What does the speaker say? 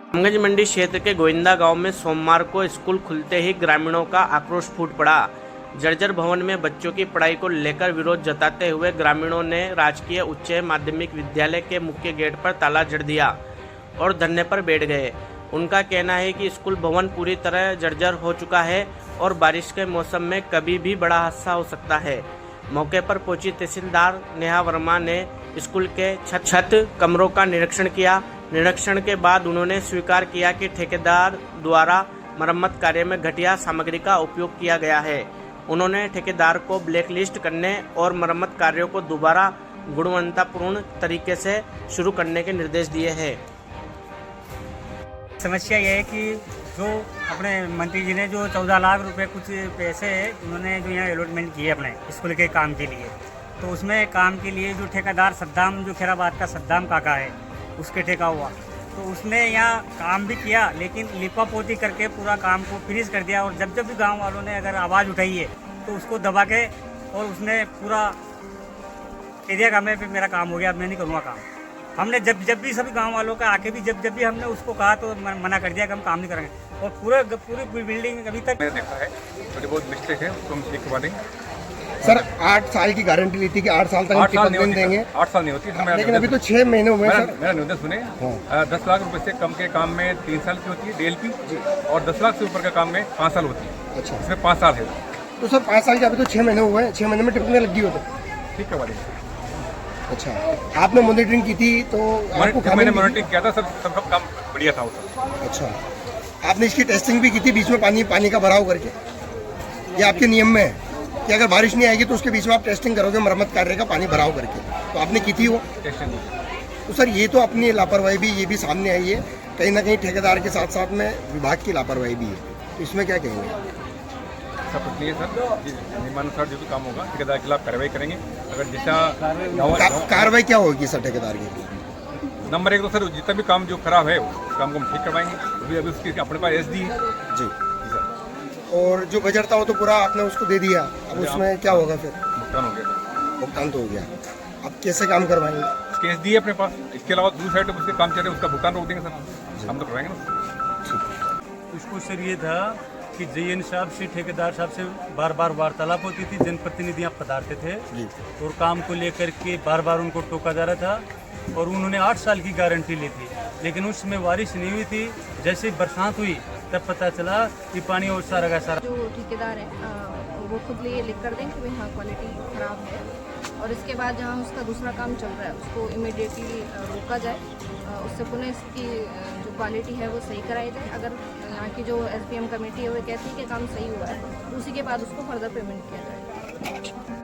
रामगंज मंडी क्षेत्र के गोविंदा गांव में सोमवार को स्कूल खुलते ही ग्रामीणों का आक्रोश फूट पड़ा। जर्जर भवन में बच्चों की पढ़ाई को लेकर विरोध जताते हुए ग्रामीणों ने राजकीय उच्च माध्यमिक विद्यालय के मुख्य गेट पर ताला जड़ दिया और धरने पर बैठ गए। उनका कहना है कि स्कूल भवन पूरी तरह जर्जर हो चुका है और बारिश के मौसम में कभी भी बड़ा हादसा हो सकता है। मौके पर पहुंची तहसीलदार नेहा वर्मा ने स्कूल के छत कमरों का निरीक्षण किया। निरीक्षण के बाद उन्होंने स्वीकार किया कि ठेकेदार द्वारा मरम्मत कार्य में घटिया सामग्री का उपयोग किया गया है। उन्होंने ठेकेदार को ब्लैकलिस्ट करने और मरम्मत कार्यों को दोबारा गुणवत्तापूर्ण तरीके से शुरू करने के निर्देश दिए हैं। समस्या यह है कि जो अपने मंत्री जी ने जो 14 लाख रुपए कुछ पैसे उन्होंने जो यहाँ अलॉटमेंट किए अपने स्कूल के काम के लिए, तो उसमें काम के लिए जो ठेकेदार सद्दाम, जो खैराबाद का सद्दाम काका है, उसके ठेका हुआ, तो उसने यहाँ काम भी किया लेकिन लिपा पोती करके पूरा काम को फिनिश कर दिया। और जब जब भी गांव वालों ने अगर आवाज़ उठाई है तो उसको दबा के और उसने पूरा कह दिया कि मैं मेरा काम हो गया, अब मैं नहीं करूँगा काम। हमने जब भी सभी गांव वालों का आके भी जब भी हमने उसको कहा तो मना कर दिया कि हम काम नहीं करेंगे। और पूरी बिल्डिंग अभी तक मैंने देखा है थोड़ी बहुत मिस्टेक है, उसको हम ठीक करवा देंगे। सर 8 साल की गारंटी ली थी कि 8 साल तक हम टिकट देंगे। 8 साल नहीं होती, लेकिन अभी तो 6 महीने हुए सर। मेरा निवेदन सुने। 10 लाख रुपए से कम के काम में 3 साल की होती है डीएलपी, और 10 लाख से ऊपर का काम में 5 साल होती है। अच्छा, इसमें 5 साल है। तो सर 5 साल के अभी तो 6 महीने हुए हैं, 6 महीने में टिकट लगी हो तो ठीक करवा देंगे। अच्छा, आपने मॉनिटरिंग की थी तो आपको मैंने मॉनिटरिंग किया था, सब काम बढ़िया था उसका। अच्छा, आपने इसकी टेस्टिंग भी की थी बीच में पानी का भराव करके? ये आपके नियम में है कि अगर बारिश नहीं आएगी तो उसके बीच में आप टेस्टिंग करोगे मरम्मत कार्य का पानी भराव करके, तो आपने की थी वो टेस्टिंग। तो सर ये तो अपनी लापरवाही भी ये भी सामने आई है, कहीं ना कहीं ठेकेदार के साथ साथ में विभाग की लापरवाही भी है, तो इसमें क्या कहेंगे? सब कुछ नहीं है सर, नियमानुसार जो भी काम होगा ठेकेदार के खिलाफ कार्रवाई करेंगे। अगर जैसा कार्रवाई क्या होगी सर ठेकेदार की? नंबर 1 तो सर जितना भी काम जो खराब है उस काम को हम ठीक करवाएंगे। अभी उसकी अपने पास एसडी है जी सर। और जो बजट था वो तो पूरा आपने उसको दे दिया, अब उसमें क्या होगा फिर? भुगतान हो गया। भुगतान तो हो गया, अब कैसे काम करवाएंगे? केस दिए अपने पास, इसके अलावा दूसरी साइड उसके काम चल रहे उसका भुगतान रोक देंगे सर, हम तो करवाएंगे ना। उसको सर ये था कि जेएन साहब से, ठेकेदार साहब से बार बार वार्तालाप होती थी, जनप्रतिनिधियाँ पधारते थे और काम को लेकर के बार बार उनको टोका जा रहा था। और उन्होंने 8 साल की गारंटी ली थी, लेकिन उसमें बारिश नहीं हुई थी। जैसे बरसात हुई तब पता चला कि पानी और सारा का सारा। जो ठेकेदार है वो खुद लिए लिख कर दें कि भाई हाँ क्वालिटी ख़राब है, और इसके बाद जहाँ उसका दूसरा काम चल रहा है उसको इमीडिएटली रोका जाए, उससे पुनः इसकी जो क्वालिटी है वो सही कराई जाए। अगर यहाँ की जो एसडीएम कमेटी है वो कहती है कि काम सही हुआ है तो उसी के बाद उसको फर्दर पेमेंट किया जाए।